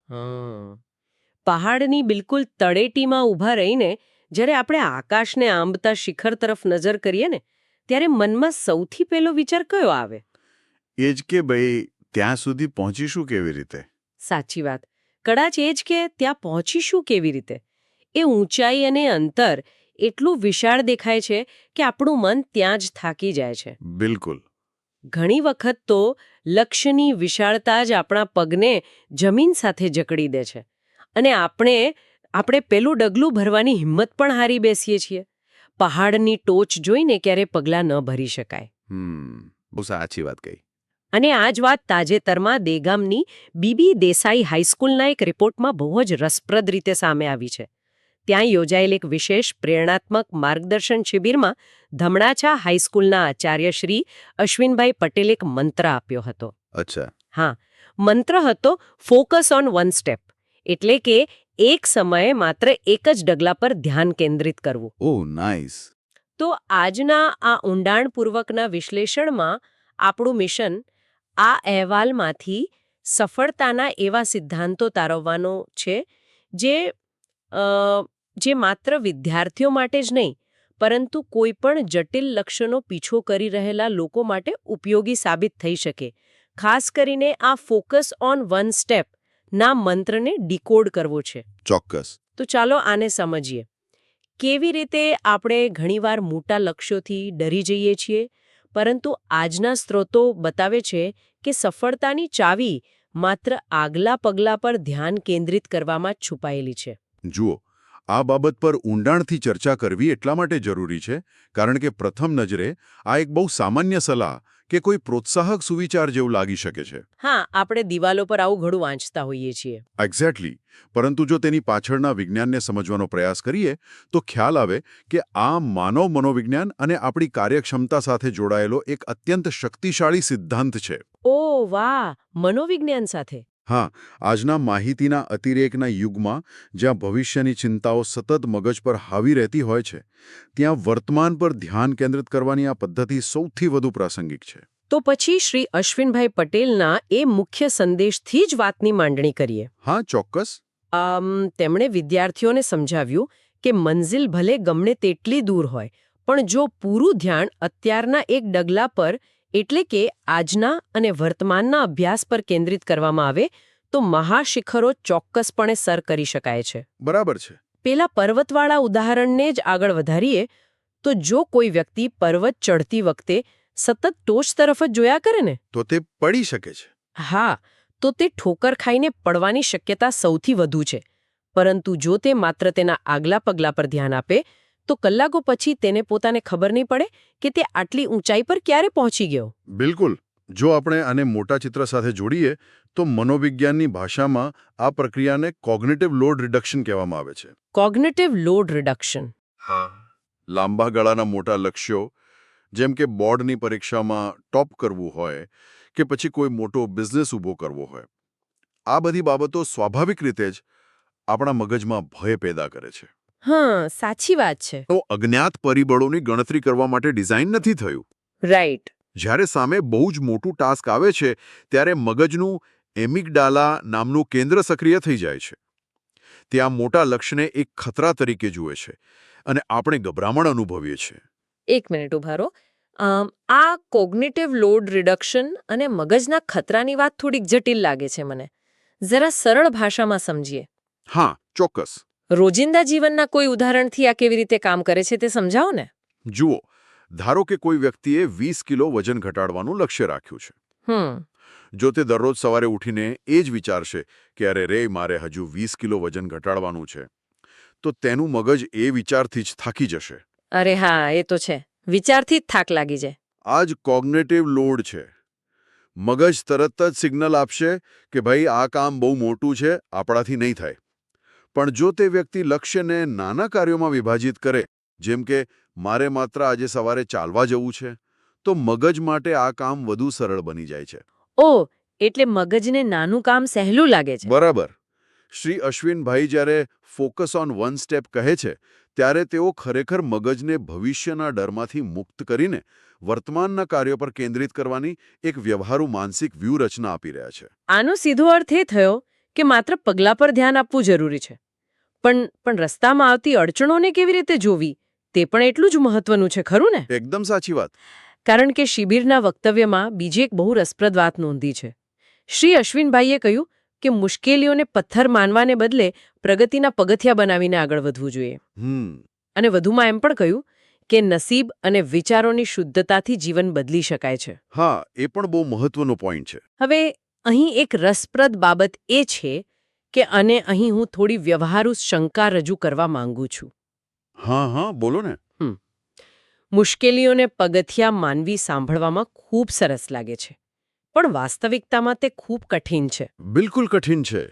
હા. પહાડની બિલકુલ તળેટીમાં ઊભા રહીને જ્યારે આપણે આકાશને આંબતા શિખર તરફ નજર કરીએ ને ત્યારે મનમાં સૌથી પહેલો વિચાર કયો આવે? એ જ કે ભાઈ ત્યાં સુધી પહોંચીશું કેવી રીતે? સાચી વાત. કદાચ એ જ કે ત્યાં પહોંચીશું કેવી રીતે. એ ઊંચાઈ અને અંતર એટલું વિશાળ દેખાય છે કે આપણું મન ત્યાં જ થાકી જાય છે. બિલકુલ. ઘણી વખત તો લક્ષ્યની વિશાળતા જ આપણા પગને જમીન સાથે જકડી દે છે અને આપણે પેલું ડગલું ભરવાની હિંમત પણ હારી બેસીએ છીએ. પહાડની ટોચ જોઈને ક્યારે પગલાં ન ભરી શકાય. બહુ સાચી વાત કહી. અને આ જ વાત તાજેતરમાં દેગામની બીબી દેસાઈ હાઈસ્કૂલના એક રિપોર્ટમાં બહુ જ રસપ્રદ રીતે સામે આવી છે. ત્યાં યોજાયેલ એક વિશેષ પ્રેરણાત્મક માર્ગદર્શન શિબિરમાં ધમણાચા હાઈસ્કૂલના આચાર્ય શ્રી અશ્વિનભાઈ પટેલે એક મંત્ર આપ્યો હતો. અચ્છા. હા, મંત્ર હતો ફોકસ ઓન વન સ્ટેપ, એટલે કે એક સમયે માત્ર એક જ ડગલા પર ધ્યાન કેન્દ્રિત કરવું. ઓહ નાઈસ. તો આજના આ ઊંડાણપૂર્વકના વિશ્લેષણમાં આપણું મિશન આ અહેવાલમાંથી સફળતાના એવા સિદ્ધાંતો તારવવાનો છે જે જે માત્ર વિદ્યાર્થીઓ માટે જ નહીં પરંતુ કોઈ પણ જટિલ લક્ષ્યનો પીછો કરી રહેલા લોકો માટે ઉપયોગી સાબિત થઈ શકે. ખાસ કરીને આ ફોકસ ઓન વન સ્ટેપ ના મંત્રને ડીકોડ કરવો છે. ચોક્કસ. તો ચાલો આને સમજીએ. કેવી રીતે આપણે ઘણીવાર મોટા લક્ષ્યોથી ડરી જઈએ છીએ, પરંતુ આજના સ્ત્રોતો બતાવે છે કે સફળતાની ચાવી માત્ર આગલા પગલા પર ધ્યાન કેન્દ્રિત કરવામાં જ છુપાયેલી છે. જુઓ, આ બાબત પર ઊંડાણથી ચર્ચા કરવી એટલા માટે જરૂરી છે કારણ કે પ્રથમ નજરે આ એક બહુ સામાન્ય સલાહ કે કોઈ પ્રોત્સાહક સુવિચાર જેવું લાગી શકે છે. હા, આપણે દિવાલો પર આવું ઘણું વાંચતા હોઈએ છીએ. એક્ઝેક્ટલી. પરંતુ જો તેની પાછળના વિજ્ઞાનને સમજવાનો પ્રયાસ કરીએ તો ખ્યાલ આવે કે આ માનવ મનોવિજ્ઞાન અને આપણી કાર્યક્ષમતા સાથે જોડાયેલો એક અત્યંત શક્તિશાળી સિદ્ધાંત છે. ઓહ વાહ, મનોવિજ્ઞાન સાથે. હા, આજના માહિતીના અતિરેકના યુગમાં જ્યાં ભવિષ્યની ચિંતાઓ સતત મગજ પર હાવી રહેતી હોય છે, ત્યાં વર્તમાન પર ધ્યાન કેન્દ્રિત કરવાની આ પદ્ધતિ સૌથી વધુ પ્રાસંગિક છે. તો પછી શ્રી અશ્વિનભાઈ પટેલના એ મુખ્ય સંદેશથી જ વાતની માંડણી કરીએ. હા, ચોક્કસ. તેમણે વિદ્યાર્થીઓને સમજાવ્યું કે મંઝિલ ભલે ગમે તેટલી દૂર હોય, પણ જો પૂરું ધ્યાન અત્યારના એક ડગલા પર એટલે કે આજના અને વર્તમાનના અભ્યાસ પર કેન્દ્રિત કરવામાં આવે તો મહાશિખરો ચોક્કસપણે સર કરી શકાય છે. બરાબર છે. પેલા પર્વતવાળા ઉદાહરણને જ આગળ વધારીએ તો જો કોઈ વ્યક્તિ પર્વત ચડતી વખતે સતત ટોચ તરફ જ જોયા કરે ને તો તે પડી શકે છે. હા, તો તે ઠોકર ખાઈને પડવાની શક્યતા સૌથી વધુ છે. પરંતુ જો તે માત્ર તેના આગલા પગલા પર ધ્યાન આપે તો કલાકો પછી તેને પોતાને ખબર નહીં પડે કે તે આટલી ઊંચાઈ પર ક્યારે પહોંચી ગયો. બિલકુલ. જો આપણે આને મોટા ચિત્ર સાથે જોડીએ તો મનોવિજ્ઞાનની ભાષામાં આ પ્રક્રિયાને કોગ્નિટિવ લોડ રિડક્શન કહેવામાં આવે છે. Cognitive load reduction. હા. લાંબા ગાળાના મોટા લક્ષ્યો જેમ કે બોર્ડની પરીક્ષામાં ટોપ કરવું હોય કે પછી કોઈ મોટો બિઝનેસ ઊભો કરવો હોય, આ બધી બાબતો સ્વાભાવિક રીતે જ આપણા મગજમાં ભય પેદા કરે છે. હા, સાચી વાત છે. તો અજ્ઞાત પરિબળોની ગણતરી કરવા માટે ડિઝાઇન નથી થયું. રાઈટ. જ્યારે સામે બહુ જ મોટું ટાસ્ક આવે છે ત્યારે મગજનું એમિગડાલા નામનું કેન્દ્ર સક્રિય થઈ જાય છે. ત્યાં મોટા લક્ષ્યને એક ખતરા તરીકે જુએ છે અને આપણે ગભરામણ અનુભવીએ છીએ. એક મિનિટ ઉભા રહો. આ કોગ્નિટિવ લોડ રિડક્શન અને મગજના ખતરાની વાત થોડીક જટિલ લાગે છે મને. જરા સરળ ભાષામાં સમજીએ. હા, ચોક્કસ. રોજિંદા જીવનના કોઈ ઉદાહરણથી આ કેવી રીતે કામ કરે છે તે સમજાવો ને. જુઓ, ધારો કે કોઈ વ્યક્તિએ 20 કિલો વજન ઘટાડવાનું લક્ષ્ય રાખ્યું છે. જો તે દરરોજ સવારે ઉઠીને એ જ વિચારશે કે અરે રે મારે હજુ 20 કિલો વજન ઘટાડવાનું છે, તો તેનું મગજ એ વિચારથી જ થાકી જશે. અરે હા, એ તો છે. વિચારથી જ થાક લાગી જાય. આ જ કોગ્નિટિવ લોડ છે. મગજ તરત જ સિગ્નલ આપશે કે ભાઈ આ કામ બહુ મોટું છે, આપણાથી નહીં થાય. પણ જો તે વ્યક્તિ લક્ષ્યને નાના કાર્યોમાં વિભાજિત કરે, જેમ કે મારે માત્ર આજે સવારે ચાલવા જવું છે, તો મગજ માટે આ કામ વધુ સરળ બની જાય છે. ઓહ, એટલે મગજને નાનું કામ સહેલું લાગે છે. બરાબર. શ્રી અશ્વિનભાઈ જ્યારે ફોકસ ઓન વન સ્ટેપ કહે છે ત્યારે તેઓ ખરેખર મગજને ભવિષ્યના ડરમાંથી મુક્ત કરીને વર્તમાનના કાર્યો પર કેન્દ્રિત કરવાની એક વ્યવહારુ માનસિક વ્યૂહરચના આપી રહ્યા છે. આનો સીધો અર્થ એ થયો કે માત્ર પગલા પર ધ્યાન આપવું જરૂરી છે, પણ રસ્તામાં આવતી અડચણોને કેવી રીતે જોવી તે પણ એટલું જ મહત્વનું છે, ખરું ને? એકદમ સાચી વાત. કારણ કે શિબિરના વક્તવ્યમાં બીજી એક બહુ રસપ્રદ વાત નોંધી છે. શ્રી અશ્વિનભાઈએ કહ્યું કે મુશ્કેલીઓને પથ્થર માનવાને બદલે પ્રગતિના પગથિયા બનાવીને આગળ વધવું જોઈએ. અને વધુમાં એમ પણ કહ્યું કે નસીબ અને વિચારોની શુદ્ધતાથી જીવન બદલી શકાય છે. હા, એ પણ બહુ મહત્વનો પોઈન્ટ છે. હવે અહીં એક રસપ્રદ બાબત એ છે કે અને અહીં હું થોડી વ્યવહારુ શંકા રજૂ કરવા માંગુ છું. હા, બોલો ને. મુશ્કેલીઓને પગથિયા માનવી સાંભળવામાં ખૂબ સરસ લાગે છે, પણ વાસ્તવિકતામાં તે ખૂબ કઠિન છે. બિલકુલ કઠિન છે.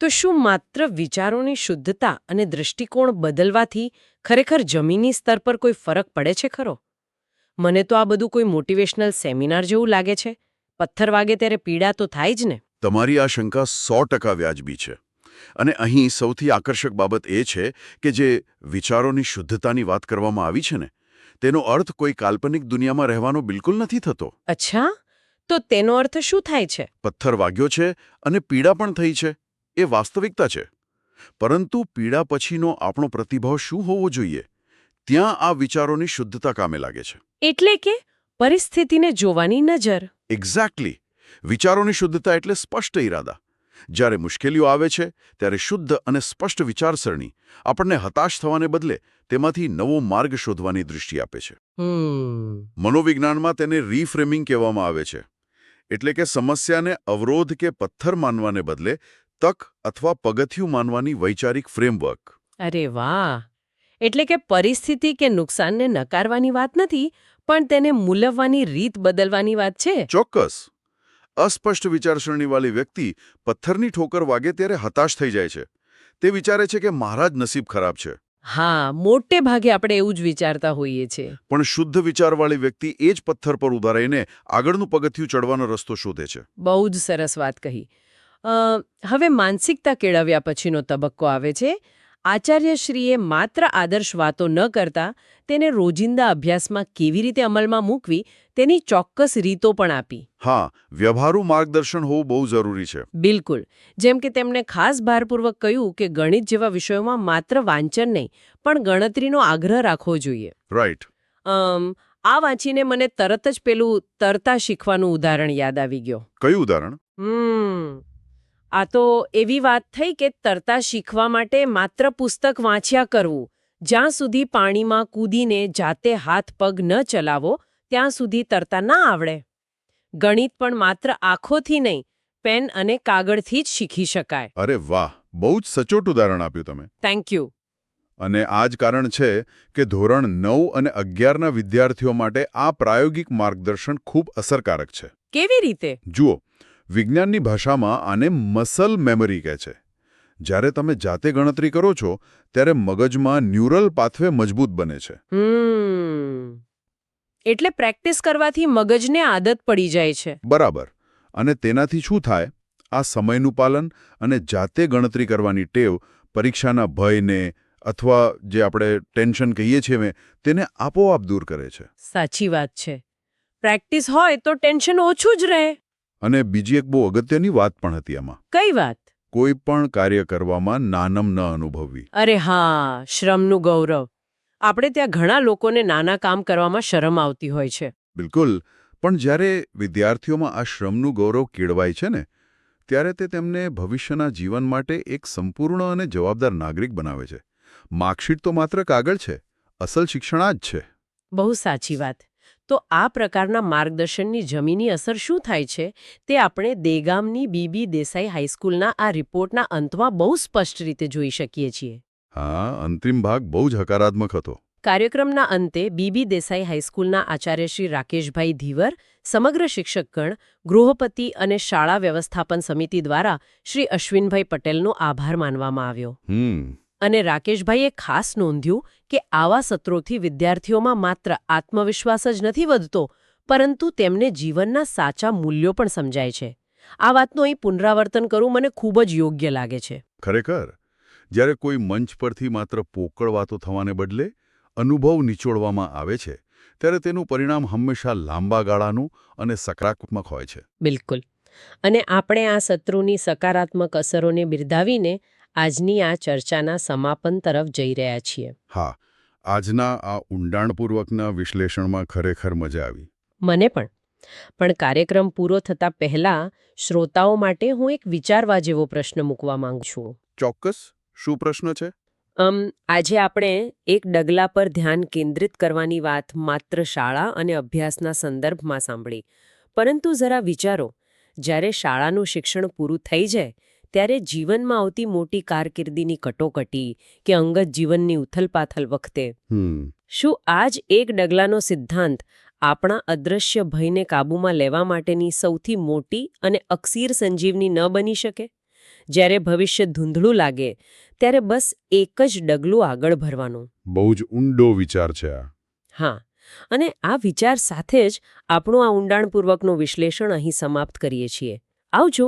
તો શું માત્ર વિચારોની શુદ્ધતા અને દૃષ્ટિકોણ બદલવાથી ખરેખર જમીની સ્તર પર કોઈ ફરક પડે છે ખરો? મને તો આ બધું કોઈ મોટિવેશનલ સેમિનાર જેવું લાગે છે. પથ્થર વાગે ત્યારે પીડા તો થાય જ ને. તમારી આ શંકા 100% વ્યાજબી છે. અને અહીં સૌથી આકર્ષક બાબત એ છે કે જે વિચારોની શુદ્ધતાની વાત કરવામાં આવી છે ને, તેનો અર્થ કોઈ કાલ્પનિક દુનિયામાં રહેવાનો બિલકુલ નથી થતો. અચ્છા, તો તેનો અર્થ શું થાય છે? પથ્થર વાગ્યો છે અને પીડા પણ થઈ છે, એ વાસ્તવિકતા છે. પરંતુ પીડા પછીનો આપણો પ્રતિભાવ શું હોવો જોઈએ, ત્યાં આ વિચારોની શુદ્ધતા કામે લાગે છે. એટલે કે પરિસ્થિતિને જોવાની નજર. એક્ઝેક્ટલી. વિચારોની શુદ્ધતા એટલે સ્પષ્ટ ઈરાદા. જ્યારે મુશ્કેલીઓ આવે છે ત્યારે શુદ્ધ અને સ્પષ્ટ વિચારસરણી આપણને હતાશ થવાને બદલે તેમાંથી નવો માર્ગ શોધવાની દૃષ્ટિ આપે છે. મનોવિજ્ઞાનમાં તેને રીફ્રેમિંગ કહેવામાં આવે છે. એટલે કે સમસ્યાને અવરોધ કે પથ્થર માનવાને બદલે તક અથવા પગથિયું માનવાની વૈચારિક ફ્રેમવર્ક. અરે વાહ! એટલે કે પરિસ્થિતિ કે નુકસાનને નકારવાની વાત નથી, પણ તેને મૂલવવાની રીત બદલવાની વાત છે. ચોક્કસ. અસ્પષ્ટ વિચારસરણીવાળી વ્યક્તિ પથ્થરની ઠોકર વાગે ત્યારે હતાશ થઈ જાય છે. તે વિચારે છે કે મારા જ નસીબ ખરાબ છે. હા, મોટે ભાગે આપણે એવું જ વિચારતા હોઈએ છીએ. પણ શુદ્ધ વિચારવાળી વ્યક્તિ એ જ પથ્થર પર ઊભા રહીને આગળનું પગથિયું ચડવાનો રસ્તો શોધે છે. બહુ જ સરસ વાત કહી. હવે માનસિકતા કેળવ્યા પછીનો તબક્કો આવે છે. આચાર્યશ્રીએ માત્ર આદર્શ વાતો ન કરતા તેને રોજિંદા અભ્યાસમાં કેવી રીતે અમલમાં મૂકવી તેની ચોક્કસ રીતો પણ આપી. હા, વ્યવહારુ માર્ગદર્શન હોવું બહુ જરૂરી છે. બિલકુલ. જેમ કે તેમણે ખાસ ભારપૂર્વક કહ્યું કે ગણિત જેવા વિષયોમાં માત્ર વાંચન નહીં, પણ ગણતરીનો આગ્રહ રાખવો જોઈએ. રાઈટ. આ વાંચીને મને તરત જ પેલું તરતા શીખવાનું ઉદાહરણ યાદ આવી ગયો. કયું ઉદાહરણ? આ તો એવી વાત થઈ કે તરતા શીખવા માટે માત્ર પુસ્તક વાંચ્યા કરવું, જ્યાં સુધી પાણીમાં કૂદીને જાતે હાથ પગ ન ચલાવો ત્યાં સુધી તરતા ના આવડે. ગણિત પણ માત્ર આંખોથી નહીં, પેન અને કાગળથી જ શીખી શકાય. અરે વાહ, બહુ જ સચોટ ઉદાહરણ આપ્યું તમે. Thank you. અને આ જ કારણ છે કે ધોરણ 9 અને 11ના વિદ્યાર્થીઓ માટે આ પ્રાયોગિક માર્ગદર્શન ખૂબ અસરકારક છે. કેવી રીતે? જુઓ, વિજ્ઞાનની ભાષામાં આને મસલ મેમરી કહે છે. જ્યારે તમે જાતે ગણતરી કરો છો ત્યારે મગજમાં ન્યુરલ પાથવે મજબૂત બને છે. એટલે પ્રેક્ટિસ કરવાથી મગજને આદત પડી જાય છે. બરાબર. અને તેનાથી શું થાય? આ સમયનું પાલન અને જાતે ગણતરી કરવાની ટેવ પરીક્ષાના ભયને અથવા જે આપણે ટેન્શન કહીએ છીએ તેને આપોઆપ દૂર કરે છે. સાચી વાત છે. પ્રેક્ટિસ હોય તો ટેન્શન ઓછું જ રહે. અને બીજી એક બહુ અગત્યની વાત પણ હતી આમાં. કઈ વાત? કોઈ પણ કાર્ય કરવામાં નાનમ ન અનુભવવી. અરે હા, શ્રમનું ગૌરવ. આપણે ત્યાં ઘણા લોકોને નાના કામ કરવામાં શરમ આવતી હોય છે. બિલકુલ. પણ જ્યારે વિદ્યાર્થીઓમાં આ શ્રમનું ગૌરવ કેળવાય છે ને, ત્યારે તે તેમને ભવિષ્યના જીવન માટે એક સંપૂર્ણ અને જવાબદાર નાગરિક બનાવે છે. માર્કશીટ તો માત્ર કાગળ છે, અસલ શિક્ષણ આ જ છે. બહુ સાચી વાત. તો આ પ્રકારના માર્ગદર્શનની જમીની અસર શું થાય છે તે આપણે દેગામની બીબી દેસાઈ હાઈસ્કૂલના આ રિપોર્ટના અંતમાં બહુ સ્પષ્ટ રીતે જોઈ શકીએ છીએ. હા, અંતિમ ભાગ બહુ જ હકારાત્મક હતો. કાર્યક્રમના અંતે બીબી દેસાઈ હાઈસ્કૂલના આચાર્ય શ્રી રાકેશભાઈ ધીવર, સમગ્ર શિક્ષકગણ, ગૃહપતિ અને શાળા વ્યવસ્થાપન સમિતિ દ્વારા શ્રી અશ્વિનભાઈ પટેલનો આભાર માનવામાં આવ્યો. અને રાકેશભાઈએ ખાસ નોંધ્યું કે આવા સત્રોથી વિદ્યાર્થીઓમાં માત્ર આત્મવિશ્વાસ જ નથી વધતો, પરંતુ તેમને જીવનના સાચા મૂલ્યો પણ સમજાય છે. આ વાતનું અહીં પુનરાવર્તન કરવું મને ખૂબ જ યોગ્ય લાગે છે. ખરેખર, જ્યારે કોઈ મંચ પરથી માત્ર પોકળ વાતો થવાને બદલે અનુભવ નિચોડવામાં આવે છે, ત્યારે તેનું પરિણામ હંમેશા લાંબા ગાળાનું અને સકારાત્મક હોય છે. બિલકુલ. અને આપણે આ શત્રુની સકારાત્મક અસરોને બિરદાવીને આજની આ ચર્ચાના સમાપન તરફ જઈ રહ્યા છીએ. હા, આજના આ ઊંડાણપૂર્વકના વિશ્લેષણમાં ખરેખર મજા આવી. મને પણ કાર્યક્રમ પૂરો થતા પહેલા શ્રોતાઓ માટે હું એક વિચારવા જેવો પ્રશ્ન મૂકવા માંગુ છું. ચોક્કસ. શું પ્રશ્ન છે? આજે આપણે એક ડગલા પર ધ્યાન કેન્દ્રિત કરવાની વાત માત્ર શાળા અને અભ્યાસના સંદર્ભમાં સાંભળી. પરંતુ જરા વિચારો, જ્યારે શાળાનું શિક્ષણ પૂરું થઈ જાય ત્યારે જીવનમાં આવતી મોટી કારકિર્દીની કટોકટી કે અંગત જીવનની ઉથલપાથલ વખતે શું આ જ એક ડગલાનો સિદ્ધાંત આપણા અદૃશ્ય ભયને કાબૂમાં લેવા માટેની સૌથી મોટી અને અકસીર સંજીવની ન બની શકે? જ્યારે ભવિષ્ય ધૂંધળું લાગે ત્યારે બસ એક જ ડગલું આગળ ભરવાનું. બહુ જ ઊંડો વિચાર છે આ. હા, અને આ વિચાર સાથે જ આપણું આ ઊંડાણપૂર્વકનું વિશ્લેષણ અહીં સમાપ્ત કરીએ છીએ. આવજો.